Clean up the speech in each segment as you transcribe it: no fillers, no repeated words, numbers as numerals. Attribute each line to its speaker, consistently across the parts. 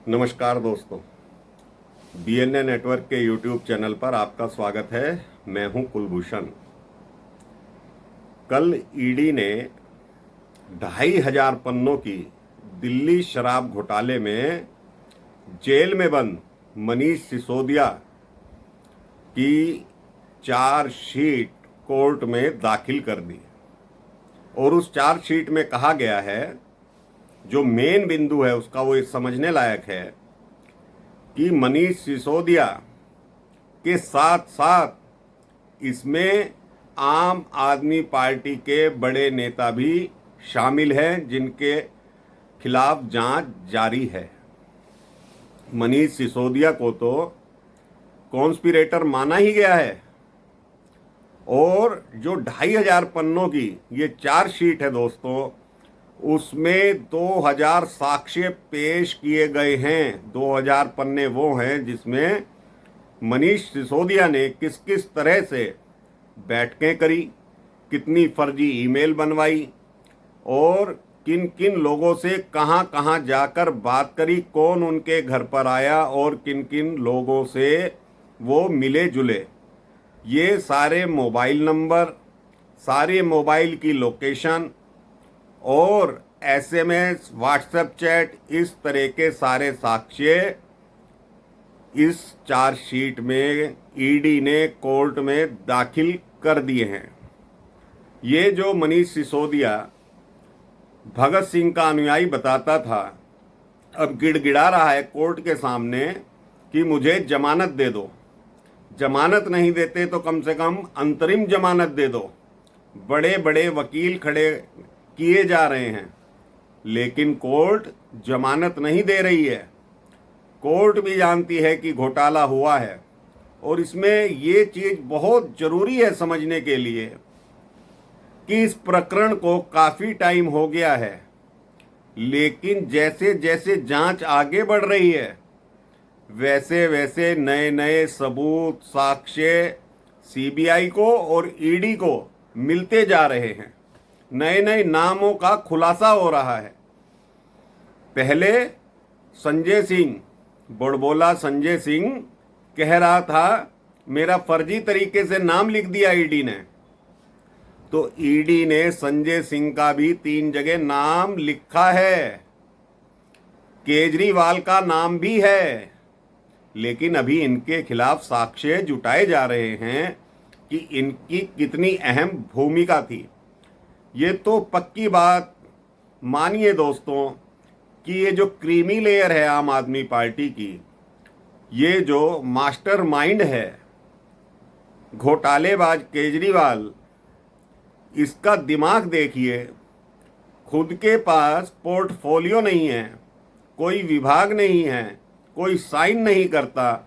Speaker 1: नमस्कार दोस्तों, DNA network के यूट्यूब चैनल पर आपका स्वागत है। मैं हूं कुलभूषण। कल ईडी ने 2,500 पन्नों की दिल्ली शराब घोटाले में जेल में बंद मनीष सिसोदिया की चार्जशीट कोर्ट में दाखिल कर दी और उस चार्जशीट में कहा गया है, जो मेन बिंदु है उसका वो समझने लायक है कि मनीष सिसोदिया के साथ साथ इसमें आम आदमी पार्टी के बड़े नेता भी शामिल हैं, जिनके खिलाफ जांच जारी है। मनीष सिसोदिया को तो कॉन्स्पिरेटर माना ही गया है और जो 2,500 पन्नों की ये चार्जशीट है दोस्तों, उसमें 2,000 साक्ष्य पेश किए गए हैं। 2,000 पन्ने वो हैं जिसमें मनीष सिसोदिया ने किस किस तरह से बैठकें करी, कितनी फर्जी ईमेल बनवाई और किन किन लोगों से कहां कहां जाकर बात करी, कौन उनके घर पर आया और किन किन लोगों से वो मिले जुले। ये सारे मोबाइल नंबर, सारे मोबाइल की लोकेशन और एसएमएस, व्हाट्सएप चैट, इस तरह के सारे साक्ष्य इस चार्जशीट में ईडी ने कोर्ट में दाखिल कर दिए हैं। ये जो मनीष सिसोदिया भगत सिंह का अनुयायी बताता था, अब गिड़गिड़ा रहा है कोर्ट के सामने कि मुझे जमानत दे दो। जमानत नहीं देते तो कम से कम अंतरिम जमानत दे दो। बड़े बड़े वकील खड़े किए जा रहे हैं, लेकिन कोर्ट जमानत नहीं दे रही है। कोर्ट भी जानती है कि घोटाला हुआ है और इसमें ये चीज़ बहुत ज़रूरी है समझने के लिए कि इस प्रकरण को काफ़ी टाइम हो गया है, लेकिन जैसे जैसे जांच आगे बढ़ रही है वैसे वैसे नए नए सबूत, साक्ष्य सीबीआई को और ईडी को मिलते जा रहे हैं। नए नए नामों का खुलासा हो रहा है। पहले संजय सिंह, बड़बोला संजय सिंह कह रहा था मेरा फर्जी तरीके से नाम लिख दिया ईडी ने, तो ईडी ने संजय सिंह का भी 3 जगह नाम लिखा है। केजरीवाल का नाम भी है, लेकिन अभी इनके खिलाफ साक्ष्य जुटाए जा रहे हैं कि इनकी कितनी अहम भूमिका थी। ये तो पक्की बात मानिए दोस्तों कि ये जो क्रीमी लेयर है आम आदमी पार्टी की, ये जो मास्टरमाइंड है घोटालेबाज केजरीवाल, इसका दिमाग देखिए। खुद के पास पोर्टफोलियो नहीं है, कोई विभाग नहीं है, कोई साइन नहीं करता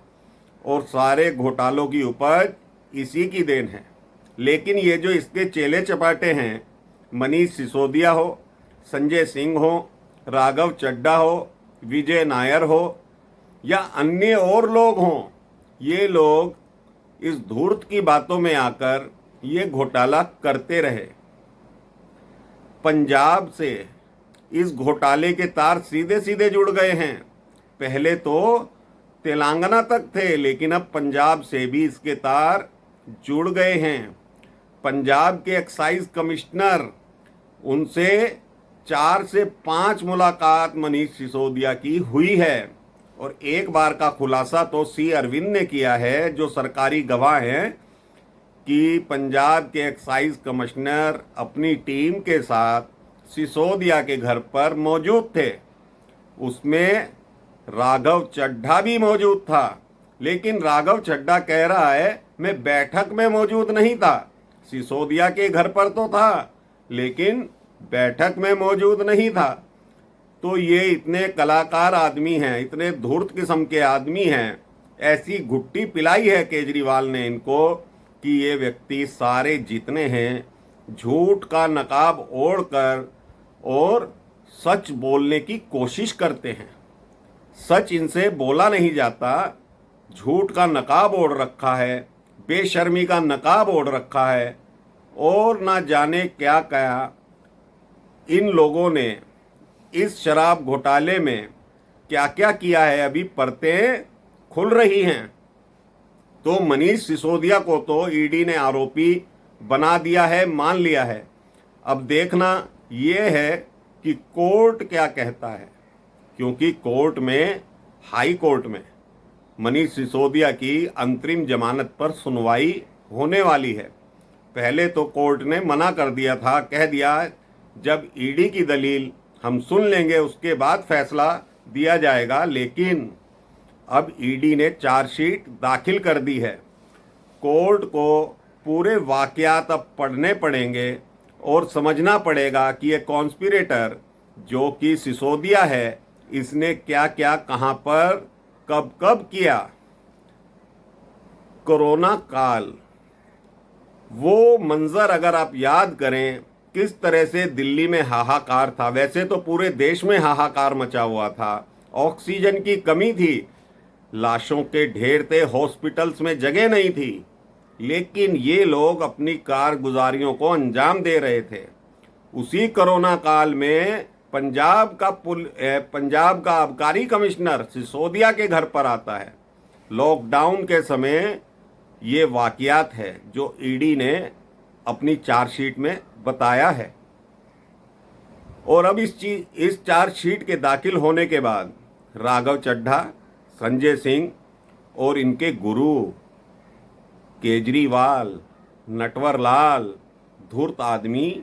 Speaker 1: और सारे घोटालों की उपज इसी की देन है। लेकिन ये जो इसके चेले चपाटे हैं, मनीष सिसोदिया हो, संजय सिंह हो, राघव चड्ढा हो, विजय नायर हो या अन्य और लोग हों, ये लोग इस धूर्त की बातों में आकर ये घोटाला करते रहे। पंजाब से इस घोटाले के तार सीधे सीधे जुड़ गए हैं। पहले तो तेलंगाना तक थे, लेकिन अब पंजाब से भी इसके तार जुड़ गए हैं। पंजाब के एक्साइज कमिश्नर, उनसे 4 से 5 मुलाकात मनीष सिसोदिया की हुई है और एक बार का खुलासा तो सी अरविंद ने किया है, जो सरकारी गवाह हैं, कि पंजाब के एक्साइज कमिश्नर अपनी टीम के साथ सिसोदिया के घर पर मौजूद थे। उसमें राघव चड्ढा भी मौजूद था, लेकिन राघव चड्ढा कह रहा है मैं बैठक में मौजूद नहीं था। सिसोदिया के घर पर तो था, लेकिन बैठक में मौजूद नहीं था। तो ये इतने कलाकार आदमी हैं, इतने धूर्त किस्म के आदमी हैं, ऐसी घुट्टी पिलाई है केजरीवाल ने इनको कि ये व्यक्ति सारे जितने हैं झूठ का नकाब ओढ़कर और सच बोलने की कोशिश करते हैं। सच इनसे बोला नहीं जाता, झूठ का नकाब ओढ़ रखा है, बेशर्मी का नकाब ओढ़ रखा है और ना जाने क्या क्या इन लोगों ने इस शराब घोटाले में क्या क्या किया है, अभी परतें खुल रही हैं। तो मनीष सिसोदिया को तो ईडी ने आरोपी बना दिया है, मान लिया है। अब देखना ये है कि कोर्ट क्या कहता है, क्योंकि कोर्ट में, हाई कोर्ट में मनीष सिसोदिया की अंतरिम जमानत पर सुनवाई होने वाली है। पहले तो कोर्ट ने मना कर दिया था, कह दिया जब ईडी की दलील हम सुन लेंगे उसके बाद फैसला दिया जाएगा। लेकिन अब ईडी ने चार्जशीट दाखिल कर दी है। कोर्ट को पूरे वाकयात अब पढ़ने पड़ेंगे और समझना पड़ेगा कि ये कॉन्स्पिरेटर जो कि सिसोदिया है, इसने क्या क्या, कहां पर, कब कब किया। कोरोना काल, वो मंजर अगर आप याद करें किस तरह से दिल्ली में हाहाकार था, वैसे तो पूरे देश में हाहाकार मचा हुआ था, ऑक्सीजन की कमी थी, लाशों के ढेर थे, हॉस्पिटल्स में जगह नहीं थी, लेकिन ये लोग अपनी कारगुजारियों को अंजाम दे रहे थे। उसी कोरोना काल में पंजाब का आबकारी कमिश्नर सिसोदिया के घर पर आता है। लॉकडाउन के समय ये वाकयात है जो ईडी ने अपनी चार्जशीट में बताया है। और अब इस चार्जशीट के दाखिल होने के बाद राघव चड्ढा, संजय सिंह और इनके गुरु केजरीवाल, नटवर लाल, धूर्त आदमी,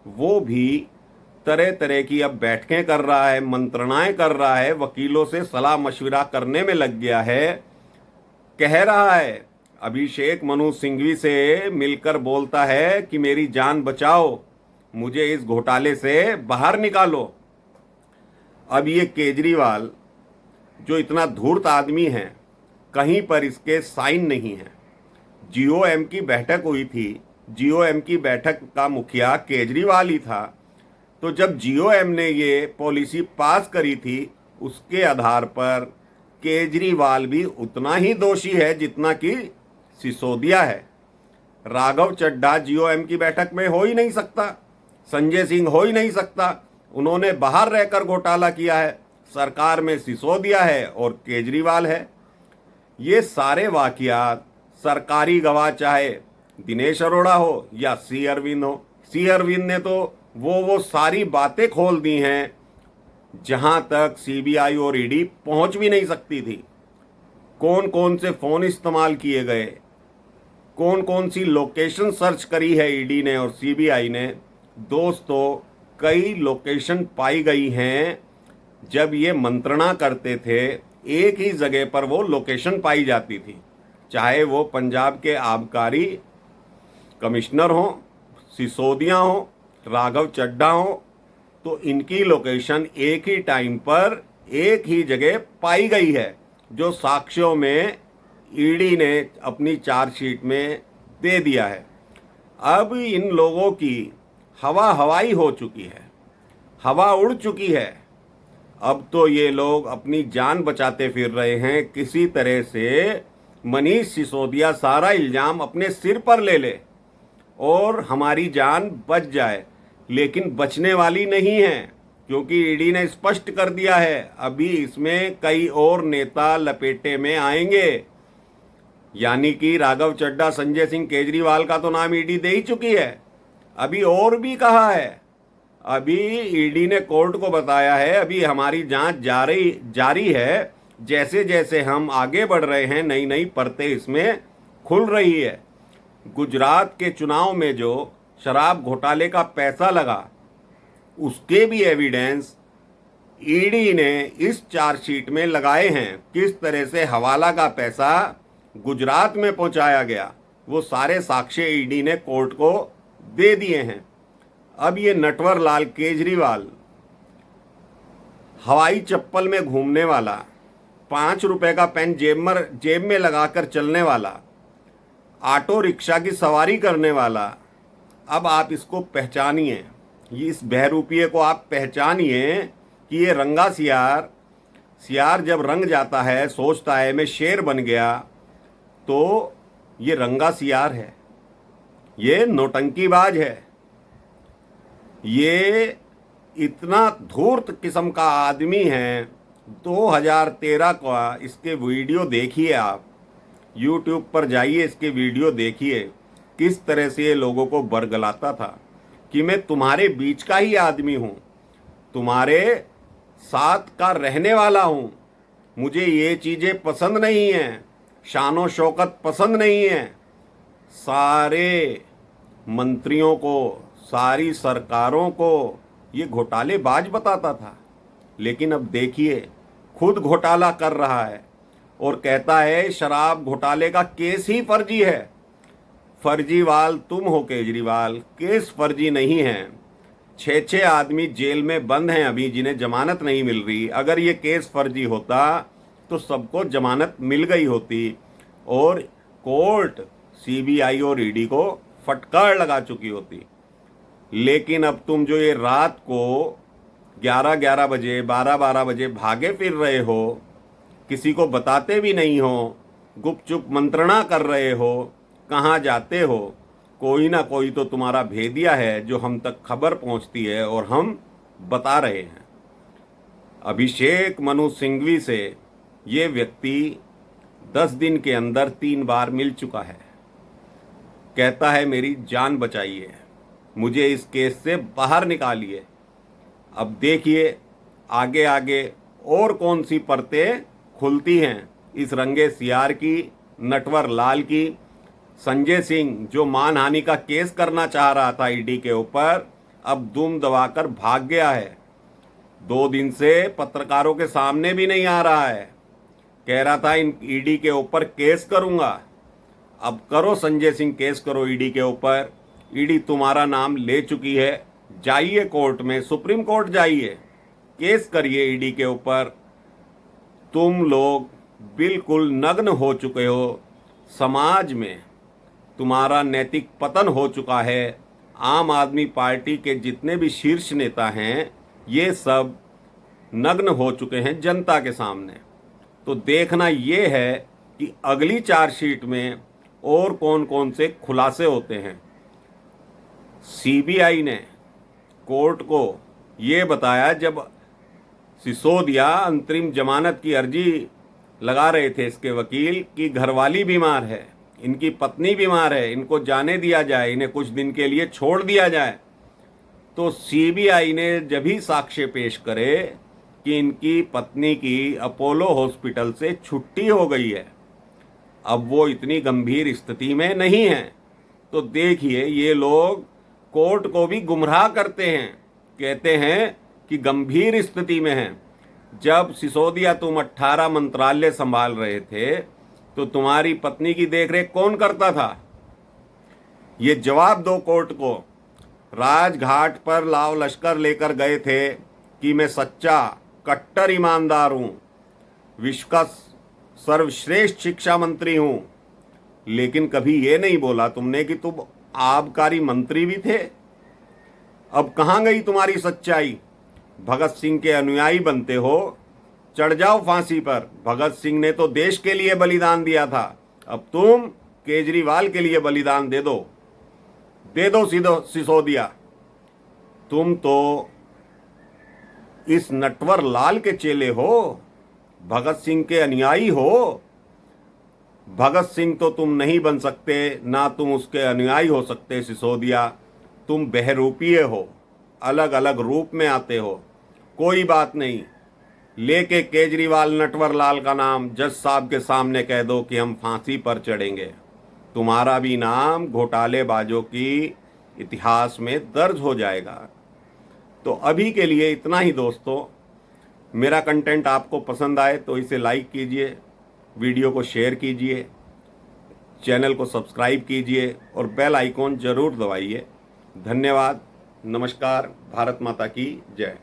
Speaker 1: वो भी तरह तरह की अब बैठकें कर रहा है, मंत्रणाएं कर रहा है, वकीलों से सलाह मशविरा करने में लग गया है। कह रहा है, अभिषेक मनु सिंघवी से मिलकर बोलता है कि मेरी जान बचाओ, मुझे इस घोटाले से बाहर निकालो। अब ये केजरीवाल जो इतना धूर्त आदमी है, कहीं पर इसके साइन नहीं है। जीओएम की बैठक हुई थी, जीओएम की बैठक का मुखिया केजरीवाल ही था। तो जब जीओएम ने ये पॉलिसी पास करी थी, उसके आधार पर केजरीवाल भी उतना ही दोषी है जितना कि सिसोदिया है। राघव चड्ढा जीओएम की बैठक में हो ही नहीं सकता, संजय सिंह हो ही नहीं सकता, उन्होंने बाहर रहकर घोटाला किया है। सरकार में सिसोदिया है और केजरीवाल है। ये सारे वाकयात सरकारी गवाह चाहे दिनेश अरोड़ा हो या सी अरविंद हो, सी अरविंद ने तो वो सारी बातें खोल दी हैं जहां तक सीबीआई और ईडी पहुंच भी नहीं सकती थी। कौन कौन से फोन इस्तेमाल किए गए, कौन कौन सी लोकेशन सर्च करी है ईडी ने और सीबीआई ने। दोस्तों, कई लोकेशन पाई गई हैं। जब ये मंत्रणा करते थे, एक ही जगह पर वो लोकेशन पाई जाती थी, चाहे वो पंजाब के आबकारी कमिश्नर हो, सिसोदिया हो, राघव चड्ढा हो, तो इनकी लोकेशन एक ही टाइम पर एक ही जगह पाई गई है, जो साक्ष्यों में ईडी ने अपनी चार्जशीट में दे दिया है। अब इन लोगों की हवाई हो चुकी है, हवा उड़ चुकी है। अब तो ये लोग अपनी जान बचाते फिर रहे हैं, किसी तरह से मनीष सिसोदिया सारा इल्जाम अपने सिर पर ले ले और हमारी जान बच जाए। लेकिन बचने वाली नहीं है, क्योंकि ईडी ने स्पष्ट कर दिया है अभी इसमें कई और नेता लपेटे में आएंगे। यानी कि राघव चड्ढा, संजय सिंह, केजरीवाल का तो नाम ईडी दे ही चुकी है, अभी और भी कहा है। अभी ईडी ने कोर्ट को बताया है अभी हमारी जांच जारी है, जैसे जैसे हम आगे बढ़ रहे हैं नई नई परतें इसमें खुल रही है। गुजरात के चुनाव में जो शराब घोटाले का पैसा लगा, उसके भी एविडेंस ईडी ने इस चार्जशीट में लगाए हैं। किस तरह से हवाला का पैसा गुजरात में पहुंचाया गया, वो सारे साक्ष्य ईडी ने कोर्ट को दे दिए हैं। अब ये नटवर लाल केजरीवाल, हवाई चप्पल में घूमने वाला, 5 रुपए का पेन जेब में लगाकर चलने वाला, ऑटो रिक्शा की सवारी करने वाला, अब आप इसको पहचानिए, इस बहरूपिये को आप पहचानिए कि ये रंगा सियार जब रंग जाता है, सोचता है मैं शेर बन गया, तो ये रंगा सियार है, ये नौटंकीबाज है, ये इतना धूर्त किस्म का आदमी है 2013 का इसके वीडियो देखिए, आप YouTube पर जाइए, इसके वीडियो देखिए किस तरह से ये लोगों को बरगलाता था कि मैं तुम्हारे बीच का ही आदमी हूँ, तुम्हारे साथ का रहने वाला हूँ, मुझे ये चीज़ें पसंद नहीं हैं, शानो शौकत पसंद नहीं है। सारे मंत्रियों को, सारी सरकारों को ये घोटालेबाज बताता था। लेकिन अब देखिए खुद घोटाला कर रहा है और कहता है शराब घोटाले का केस ही फर्जी है। फर्जीवाल तुम हो केजरीवाल, केस फर्जी नहीं है। 6 आदमी जेल में बंद हैं अभी, जिन्हें जमानत नहीं मिल रही। अगर ये केस फर्जी होता तो सबको जमानत मिल गई होती और कोर्ट सीबीआई और ईडी को फटकार लगा चुकी होती। लेकिन अब तुम जो ये रात को 11-11 बजे, 12-12 बजे भागे फिर रहे हो, किसी को बताते भी नहीं हो, गुपचुप मंत्रणा कर रहे हो, कहाँ जाते हो, कोई ना कोई तो तुम्हारा भेदिया है जो हम तक खबर पहुंचती है और हम बता रहे हैं। अभिषेक मनु सिंघवी से ये व्यक्ति 10 दिन के अंदर 3 बार मिल चुका है। कहता है मेरी जान बचाइए, मुझे इस केस से बाहर निकालिए। अब देखिए आगे आगे और कौन सी परतें खुलती हैं इस रंगे सियार की, नटवर लाल की। संजय सिंह जो मानहानि का केस करना चाह रहा था ईडी के ऊपर, अब दुम दबाकर भाग गया है। 2 दिन से पत्रकारों के सामने भी नहीं आ रहा है। कह रहा था इन ईडी के ऊपर केस करूंगा। अब करो संजय सिंह, केस करो ईडी के ऊपर। ईडी तुम्हारा नाम ले चुकी है, जाइए कोर्ट में, सुप्रीम कोर्ट जाइए, केस करिए ईडी के ऊपर। तुम लोग बिल्कुल नग्न हो चुके हो, समाज में तुम्हारा नैतिक पतन हो चुका है। आम आदमी पार्टी के जितने भी शीर्ष नेता हैं ये सब नग्न हो चुके हैं जनता के सामने। तो देखना ये है कि अगली चार्जशीट में और कौन कौन से खुलासे होते हैं। सीबीआई ने कोर्ट को ये बताया जब सिसोदिया अंतरिम जमानत की अर्जी लगा रहे थे इसके वकील कि घरवाली बीमार है, इनकी पत्नी बीमार है, इनको जाने दिया जाए, इन्हें कुछ दिन के लिए छोड़ दिया जाए। तो सीबीआई ने जब ही साक्ष्य पेश करे कि इनकी पत्नी की अपोलो हॉस्पिटल से छुट्टी हो गई है, अब वो इतनी गंभीर स्थिति में नहीं है। तो देखिए ये लोग कोर्ट को भी गुमराह करते हैं, कहते हैं कि गंभीर स्थिति में हैं। जब सिसोदिया तुम 18 मंत्रालय संभाल रहे थे तो तुम्हारी पत्नी की देखरेख कौन करता था? ये जवाब दो कोर्ट को। राजघाट पर लाव लश्कर लेकर गए थे कि मैं सच्चा कट्टर ईमानदार हूं, विश्व का सर्वश्रेष्ठ शिक्षा मंत्री हूं, लेकिन कभी ये नहीं बोला तुमने कि तुम आबकारी मंत्री भी थे। अब कहां गई तुम्हारी सच्चाई? भगत सिंह के अनुयायी बनते हो, चढ़ जाओ फांसी पर। भगत सिंह ने तो देश के लिए बलिदान दिया था, अब तुम केजरीवाल के लिए बलिदान दे दो सिसोदिया। तुम तो इस नटवर लाल के चेले हो, भगत सिंह के अनुयायी हो। भगत सिंह तो तुम नहीं बन सकते, ना तुम उसके अनुयायी हो सकते सिसोदिया। तुम बहरूपीय हो, अलग अलग रूप में आते हो। कोई बात नहीं, लेके केजरीवाल नटवर लाल का नाम जज साहब के सामने कह दो कि हम फांसी पर चढ़ेंगे, तुम्हारा भी नाम घोटालेबाजों की इतिहास में दर्ज हो जाएगा। तो अभी के लिए इतना ही दोस्तों। मेरा कंटेंट आपको पसंद आए तो इसे लाइक कीजिए, वीडियो को शेयर कीजिए, चैनल को सब्सक्राइब कीजिए और बेल आइकॉन जरूर दबाइए। धन्यवाद। नमस्कार। भारत माता की जय।